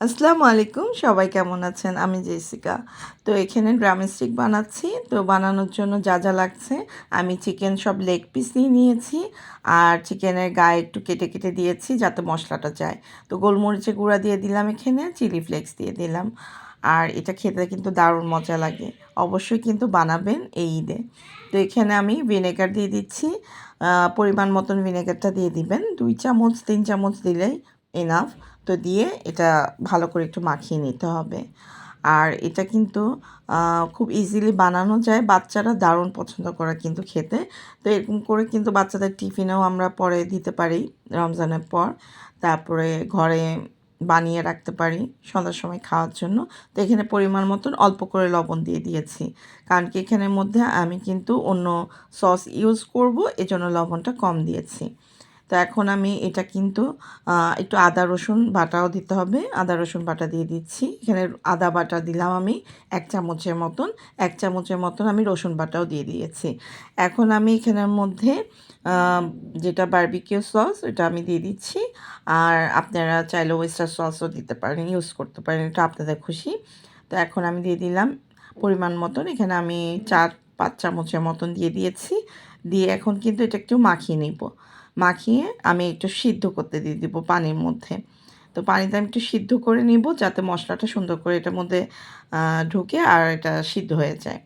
আসসালামু আলাইকুম, সবাই কেমন আছেন? আমি জেসিকা। তো এখানে ড্রাম স্টিক বানাচ্ছি। তো বানানোর জন্য যা যা লাগছে, আমি চিকেন সব লেগ পিস নিয়ে নিয়েছি। আর চিকেনের গায়ে একটু কেটে কেটে দিয়েছি যাতে মশলাটা যায়। তো গোলমরিচের গুঁড়া দিয়ে দিলাম, এখানে চিলি ফ্লেক্স দিয়ে দিলাম। আর এটা খেতে কিন্তু দারুণ মজা লাগে। অবশ্যই কিন্তু বানাবেন এই ঈদে। তো এখানে আমি ভিনেগার দিয়ে দিচ্ছি। পরিমাণ মতন ভিনেগারটা দিয়ে দিবেন। 2 চামচ 3 চামচ দিলেই এনাফ। তো দিয়ে এটা ভালো করে একটু মাখিয়ে নিতে হবে। আর এটা কিন্তু খুব ইজিলি বানানো যায়। বাচ্চারা দারুণ পছন্দ করে কিন্তু খেতে। তো এরকম করে কিন্তু বাচ্চাদের টিফিনেও আমরা পরে দিতে পারি রমজানের পর। তারপরে ঘরে বানিয়ে রাখতে পারি সন্ধ্যার সময় খাওয়ার জন্য। তো এখানে পরিমাণ মতন অল্প করে লবণ দিয়ে দিয়েছি। কারণ কি এখানের মধ্যে আমি কিন্তু অন্য সস ইউজ করব, এজন্য লবণটা কম দিয়েছি। তো এখন আমি এটা কিন্তু একটু আদা রসুন বাটাও দিতে হবে। আদা রসুন বাটা দিয়ে দিচ্ছি। এখানে আদা বাটা দিলাম আমি 1 চামচের মতন। 1 চামচের মতন আমি রসুন বাটাও দিয়ে দিয়েছি। এখন আমি এখানের মধ্যে আ যেটা বারবিকিউ সস এটা আমি দিয়ে দিচ্ছি। আর আপনারা চাইলে ওয়েস্টার সসও দিতে পারেন, ইউজ করতে পারেন। এটা আপনাদের খুশি। তো এখন আমি দিয়ে দিলাম পরিমাণ মতন। এখানে আমি 4-5 চামচের মতন দিয়ে দিয়েছি। দিয়ে এখন কিন্তু এটা একটু মাখিয়ে নিব। মাখিয়ে আমি একটু সিদ্ধ করতে দিয়ে দিব পানির মধ্যে। তো পানিতে আমি একটু সিদ্ধ করে নিব যাতে মশলাটা সুন্দর করে এটার মধ্যে ঢুকে আর এটা সিদ্ধ হয়ে যায়।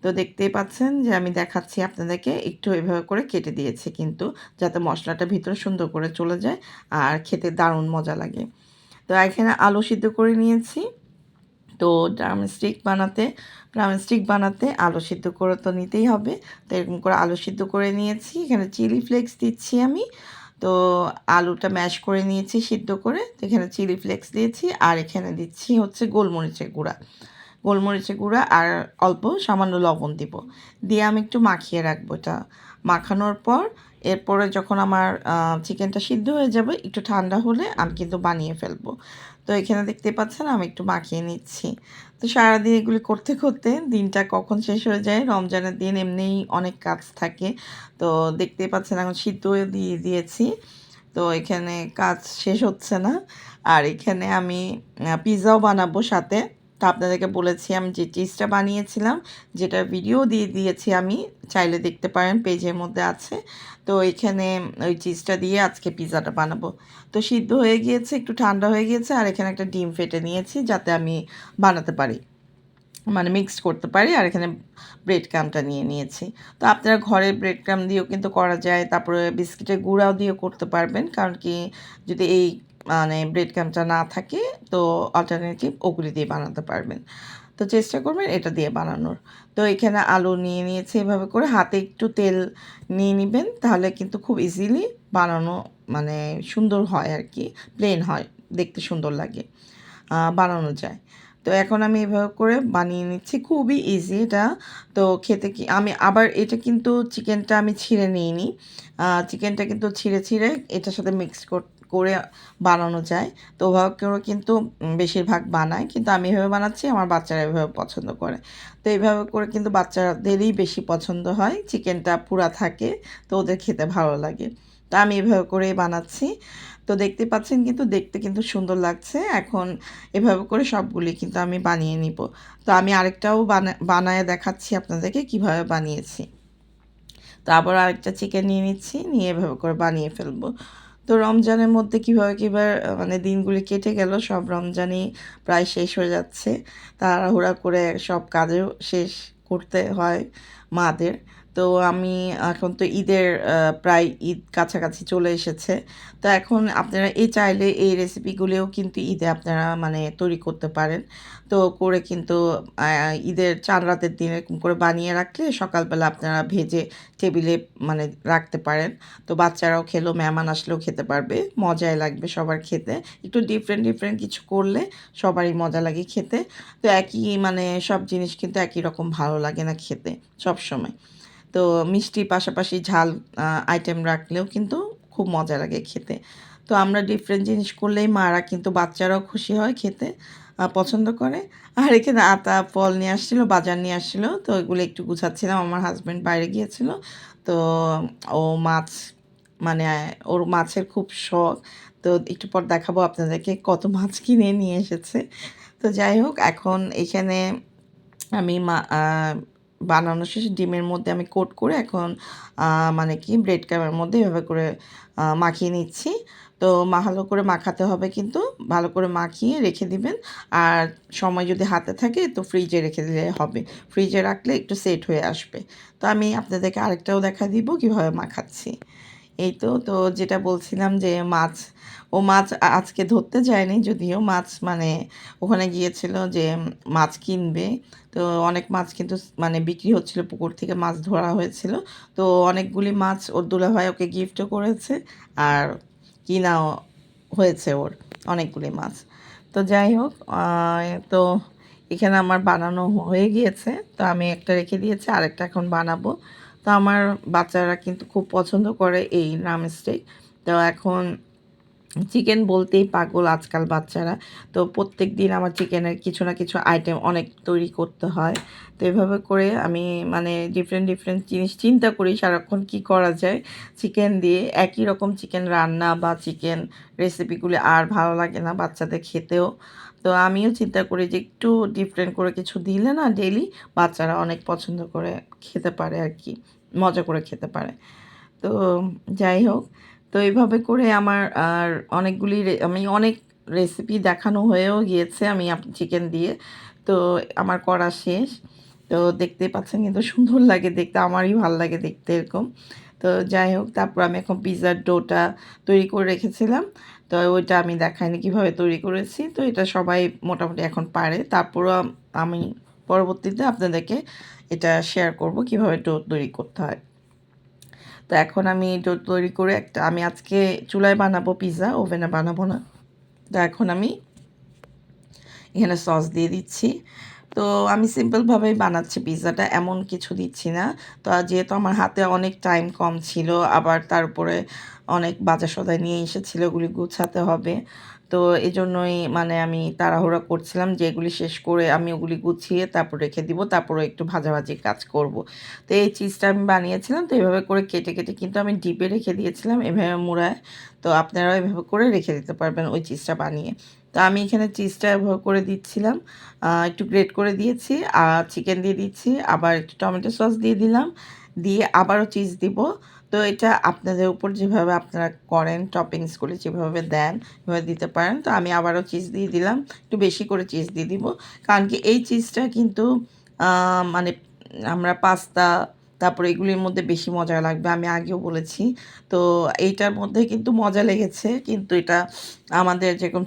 তো দেখতেই পাচ্ছেন যে আমি দেখাচ্ছি আপনাদেরকে, একটু এভাবে করে কেটে দিয়েছি কিন্তু, যাতে মশলাটা ভিতরে সুন্দর করে চলে যায় আর খেতে দারুণ মজা লাগে। তো এখানে আলু সিদ্ধ করে নিয়েছি। তো ড্রামস্টিক বানাতে আলু সিদ্ধ করে তো নিতেই হবে। তো এরকম করে আলু সিদ্ধ করে নিয়েছি। এখানে চিলি ফ্লেক্স দিচ্ছি আমি। তো আলুটা ম্যাশ করে নিয়েছি সিদ্ধ করে। তো এখানে চিলি ফ্লেক্স দিয়েছি আর এখানে দিচ্ছি হচ্ছে গোলমরিচের গুঁড়া। গোলমরিচের গুঁড়া আর অল্প সামান্য লবণ দিব। দিয়ে আমি একটু মাখিয়ে রাখবো এটা। মাখানোর পর এরপরে যখন আমার চিকেনটা সিদ্ধ হয়ে যাবে, একটু ঠান্ডা হলে আমি কিন্তু বানিয়ে ফেলবো। তো এখানে দেখতে পাচ্ছেন আমি একটু মাখিয়ে নিচ্ছি। তো সারাদিন এগুলি করতে করতে দিনটা কখন শেষ হয়ে যায়। রমজানের দিন এমনিই অনেক কাজ থাকে। তো দেখতেই পাচ্ছেন এখন সিদ্ধ হয়ে দিয়ে দিয়েছি। তো এখানে কাজ শেষ হচ্ছে না। আর এখানে আমি পিৎজাও বানাবো সাথে। তো আপনাদেরকে বলেছি আমি যে চিজটা বানিয়েছিলাম, যেটার ভিডিও দিয়ে দিয়েছি আমি, চাইলে দেখতে পারেন পেজের মধ্যে আছে। তো এখানে ওই চিজটা দিয়ে আজকে পিৎজাটা বানাবো। তো সিদ্ধ হয়ে গিয়েছে, একটু ঠান্ডা হয়ে গিয়েছে আর এখানে একটা ডিম ফেটে নিয়েছি যাতে আমি বানাতে পারি। মানে মিক্সড করতে পারি। আর এখানে ব্রেড ক্রাম্বটা নিয়ে নিয়েছি। তো আপনারা ঘরে ব্রেড ক্রাম্ব দিয়েও কিন্তু করা যায়। তারপরে বিস্কিটের গুঁড়াও দিয়েও করতে পারবেন। কারণ কি যদি এই মানে ব্রেড ক্রাম্বটা না থাকে তো অল্টারনেটিভ ওগুলি দিয়ে বানাতে পারবেন। তো চেষ্টা করবেন এটা দিয়ে বানানোর। তো এখানে আলু নিয়ে নিয়েছি এভাবে করে, হাতে একটু তেল নিয়ে নিবেন, তাহলে কিন্তু খুব ইজিলি বানানো মানে সুন্দর হয় আর কি, প্লেন হয়, দেখতে সুন্দর লাগে, বানানো যায়। তো এখন আমি এভাবে করে বানিয়ে নিচ্ছি, খুবই ইজি এটা। তো খেতে কি আমি আবার এটা কিন্তু চিকেনটা আমি ছিঁড়ে নিইনি। চিকেনটা কিন্তু ছিঁড়ে ছিঁড়ে এটার সাথে মিক্স করে বানানো যায়। তো ওভাবে করেও কিন্তু বেশিরভাগ বানায়। কিন্তু আমি এভাবে বানাচ্ছি, আমার বাচ্চারা এভাবে পছন্দ করে। তো এইভাবে করে কিন্তু বাচ্চাদেরই বেশি পছন্দ হয়। চিকেনটা পুরা থাকে, তো ওদের খেতে ভালো লাগে। তো আমি এভাবে করেই বানাচ্ছি। তো দেখতে পাচ্ছেন কিন্তু দেখতে কিন্তু সুন্দর লাগছে। এখন এভাবে করে সবগুলি কিন্তু আমি বানিয়ে নিব। তো আমি আরেকটাও বানায়ে দেখাচ্ছি আপনাদেরকে কিভাবে বানিয়েছি। তো আবার আরেকটা চিকেন নিয়ে নিচ্ছি, নিয়ে এভাবে করে বানিয়ে ফেলবো। তো রমজানের মধ্যে কীভাবে মানে দিনগুলি কেটে গেল, সব রমজানই প্রায় শেষ হয়ে যাচ্ছে। তাড়াহুড়া করে সব কাজও শেষ করতে হয় মাদের। তো আমি এখন তো ঈদের প্রায় ঈদ কাছাকাছি চলে এসেছে। তো এখন আপনারা চাইলে এই রেসিপিগুলিও কিন্তু ঈদে আপনারা মানে তৈরি করতে পারেন। তো করে কিন্তু ঈদের চাঁদ রাতের দিন এরকম করে বানিয়ে রাখলে সকালবেলা আপনারা ভেজে টেবিলে মানে রাখতে পারেন। তো বাচ্চারাও খেলো, মেহমান আসলেও খেতে পারবে, মজাই লাগবে সবার খেতে। একটু ডিফারেন্ট ডিফারেন্ট কিছু করলে সবারই মজা লাগে খেতে। তো একই মানে সব জিনিস কিন্তু একই রকম ভালো লাগে না খেতে সবসময়। তো মিষ্টির পাশাপাশি ঝাল আইটেম রাখলেও কিন্তু খুব মজা লাগে খেতে। তো আমরা ডিফারেন্ট জিনিস করলেই মারা কিন্তু বাচ্চারাও খুশি হয় খেতে, পছন্দ করে। আর এখানে আতা ফল নিয়ে আসছিলো, বাজার নিয়ে আসছিলো। তো ওইগুলো একটু গুছাচ্ছিলাম। আমার হাসব্যান্ড বাইরে গিয়েছিল। তো ও মাছ মানে ওর মাছের খুব শখ। তো একটু পর দেখাবো আপনাদেরকে কত মাছ কিনে নিয়ে এসেছে। তো যাই হোক এখন এখানে আমি বানানো শেষে ডিমের মধ্যে আমি কোট করে এখন মানে কি ব্রেড ক্রামের মধ্যে এভাবে করে মাখিয়ে নিচ্ছি। তো ভালো করে মাখাতে হবে কিন্তু ভালো করে মাখিয়ে রেখে দিবেন। আর সময় যদি হাতে থাকে তো ফ্রিজে রেখে দিলে হবে। ফ্রিজে রাখলে একটু সেট হয়ে আসবে। তো আমি আপনাদেরকে আরেকটাও দেখা দিব কীভাবে মাখাচ্ছি। এই তো, তো যেটা বলছিলাম যে মাছ আজকে ধরতে যায়নি যদিও মাছ মানে ওখানে গিয়েছিল যে মাছ কিনবে। তো অনেক মাছ কিন্তু মানে বিক্রি হচ্ছিল পুকুর থেকে মাছ ধরা হয়েছিল। তো অনেকগুলি মাছ ওর দুলাভাই ওকে গিফটও করেছে আর কিনাও হয়েছে ওর অনেকগুলি মাছ। তো যাই হোক তো এখানে আমার বানানো হয়ে গিয়েছে। তো আমি একটা রেখে দিয়েছি আরেকটা এখন বানাবো। তো আমার বাচ্চারা কিন্তু খুব পছন্দ করে এই ড্রামস্টিক। তো এখন চিকেন বলতেই পাগল আজকাল বাচ্চারা। তো প্রত্যেকদিন আমার চিকেনের কিছু না কিছু আইটেম অনেক তৈরি করতে হয়। তো এভাবে করে আমি মানে ডিফারেন্ট জিনিস চিন্তা করি সারাক্ষণ কী করা যায় চিকেন দিয়ে। একই রকম চিকেন রান্না বা চিকেন রেসিপিগুলি আর ভালো লাগে না বাচ্চাদের খেতেও। তো আমিও চিন্তা করি যে একটু ডিফারেন্ট করে কিছু দিলে না ডেইলি বাচ্চারা অনেক পছন্দ করে খেতে পারে আর কি, মজা করে খেতে পারে। তো যাই হোক, তো এইভাবে করে আমার আর আমি অনেক রেসিপি দেখানো হয়েও গিয়েছে আমি চিকেন দিয়ে। তো আমার করা শেষ। তো দেখতেই পাচ্ছেন কিন্তু সুন্দর লাগে দেখতে, আমারই ভাল লাগে দেখতে এরকম। তো যাই হোক, তারপর আমি এখন পিৎজার ডোটা তৈরি করে রেখেছিলাম। তো ওইটা আমি দেখাইনি কীভাবে তৈরি করেছি। তো এটা সবাই মোটামুটি এখন পারে। তারপরও আমি পরবর্তীতে আপনাদেরকে এটা শেয়ার করব কীভাবে ডো তৈরি করতে হয়। তো এখন আমি ডো তৈরি করে আমি আজকে চুলায় বানাবো পিৎজা, ওভেনে বানাবো না। তো এখন আমি এখানে সস দিয়ে দিচ্ছি। তো আমি সিম্পলভাবেই বানাচ্ছি পিৎজাটা, এমন কিছু দিচ্ছি না। তো যেহেতু আমার হাতে অনেক টাইম কম ছিল, আবার তার উপরে অনেক বাজার সদাই নিয়ে এসেছিল, ওগুলি গুছাতে হবে। তো এজন্যই মানে আমি তাড়াহুড়া করছিলাম যে এগুলি শেষ করে আমি ওগুলি গুছিয়ে তারপর রেখে দিব, তারপরে একটু ভাজাভাজির কাজ করব। তো এই চিজটা আমি বানিয়েছিলাম, তো এভাবে করে কেটে কিন্তু আমি ডিপে রেখে দিয়েছিলাম এভাবে মুড়ায়। তো আপনারাও এভাবে করে রেখে দিতে পারবেন ওই চিজটা বানিয়ে। তো আমি এখানে চিজটা এভাবে করে দিচ্ছিলাম, একটু গ্রেট করে দিয়েছি আর চিকেন দিয়ে দিচ্ছি, আবার একটু টমেটো সস দিয়ে দিলাম, দিয়ে আবারও চিজ দিব। তো এটা আপনাদের উপর যেভাবে আপনারা করেন টপিংসগুলি যেভাবে দেন এভাবে দিতে পারেন। তো আমি আবারও চিজ দিয়ে দিলাম, একটু বেশি করে চিজ দিয়ে দিব, কারণ কি এই চিজটা কিন্তু মানে আমরা পাস্তা তারপরে এগুলির মধ্যে বেশি মজা লাগবে, আমি আগেও বলেছি। তো এইটার মধ্যে কিন্তু মজা লেগেছে, কিন্তু এটা আমাদের যেরকম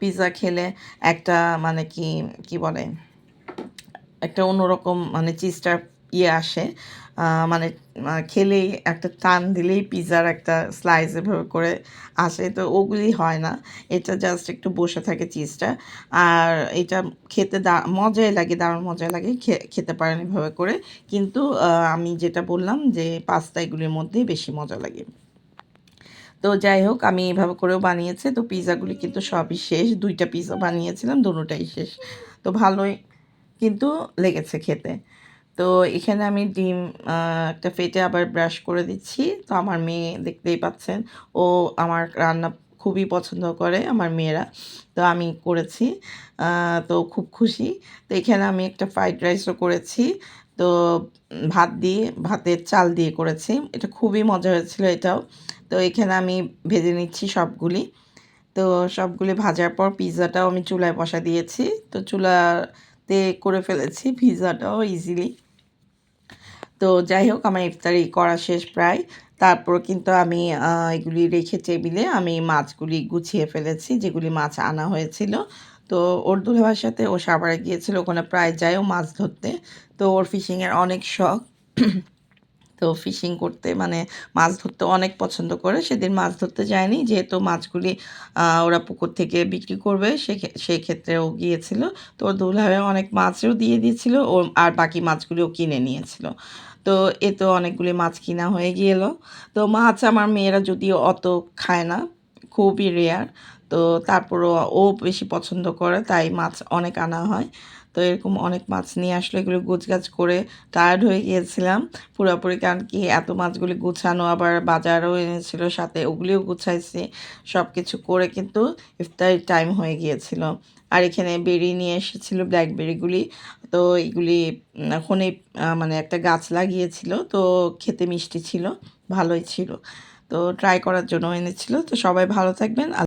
পিৎজা খেলে একটা মানে কি বলে একটা অন্যরকম মানে চিজটার আসে। মানে খেলেই একটা টান দিলেই পিৎজার একটা স্লাইস এভাবে করে আসে। তো ওগুলি হয় না। এটা জাস্ট একটু বসে থাকে চিজটা। আর এটা খেতে মজাই লাগে, দারুণ মজা লাগে। খেতে পারেন এভাবে করে। কিন্তু আমি যেটা বললাম যে পাস্তা এগুলির মধ্যেই বেশি মজা লাগে। তো যাই হোক, আমি এভাবে করেও বানিয়েছি। তো পিৎজাগুলি কিন্তু সবই শেষ। ২ টা পিৎজা বানিয়েছিলাম, দোনোটাই শেষ। তো ভালোই কিন্তু লেগেছে খেতে। তো এখানে আমি ডিম একটা ফেটে আবার ব্রাশ করে দিচ্ছি। তো আমার মেয়ে দেখতেই পাচ্ছেন, ও আমার রান্না খুবই পছন্দ করে আমার মেয়েরা। তো আমি করেছি। তো খুব খুশি। তো এখানে আমি একটা ফ্রাইড রাইসও করেছি। তো ভাতের চাল দিয়ে করেছি। এটা খুবই মজা হয়েছিল এটাও। তো এখানে আমি ভেজে নিচ্ছি সবগুলি। তো সবগুলি ভাজার পর পিৎজাটাও আমি চুলায় বসা দিয়েছি। তো চুলাতে করে ফেলেছি পিৎজাটাও ইজিলি। তো যাই হোক, আমার ইফতারি করা শেষ প্রায়। তারপর কিন্তু আমি এগুলি রেখে টেবিলে আমি মাছগুলি গুছিয়ে ফেলেছি, যেগুলি মাছ আনা হয়েছিল। তো ওর দুলাভাইয়ের সাথে ও সাভারে গিয়েছিল, ওখানে প্রায় যায় ও মাছ ধরতে। তো ওর ফিশিংয়ের অনেক শখ। তো ফিশিং করতে মানে মাছ ধরতে অনেক পছন্দ করে। সেদিন মাছ ধরতে যায়নি, যেহেতু মাছগুলি ওরা পুকুর থেকে বিক্রি করবে সেই ক্ষেত্রে ও গিয়েছিল। তো ওর দুলাভাই অনেক মাছও দিয়ে দিয়েছিল, ও আর বাকি মাছগুলিও কিনে নিয়েছিল। তো এতে অনেকগুলি মাছ কিনা হয়ে গেল। তো মাছ আমার মেয়েরা যদিও অত খায় না, খুবই রেয়ার। তো তারপরও ও বেশি পছন্দ করে, তাই মাছ অনেক আনা হয়। তো এরকম অনেক মাছ নিয়ে আসলে এগুলো গোছগাছ করে টায়ার্ড হয়ে গিয়েছিলাম পুরোপুরি, কারণ কি এত মাছগুলি গুছানো, আবার বাজারও এনেছিল সাথে, ওগুলিও গুছাইছি। সব কিছু করে কিন্তু ইফতারির টাইম হয়ে গিয়েছিল। আর এখানে বেরি নিয়ে এসেছিল, ব্ল্যাকবেরিগুলি। তো এগুলি হনি মানে একটা গাছ লাগিয়েছিল, তো খেতে মিষ্টি ছিল, ভালোই ছিল। তো ট্রাই করার জন্য এনেছিল। তো সবাই ভালো থাকবেন।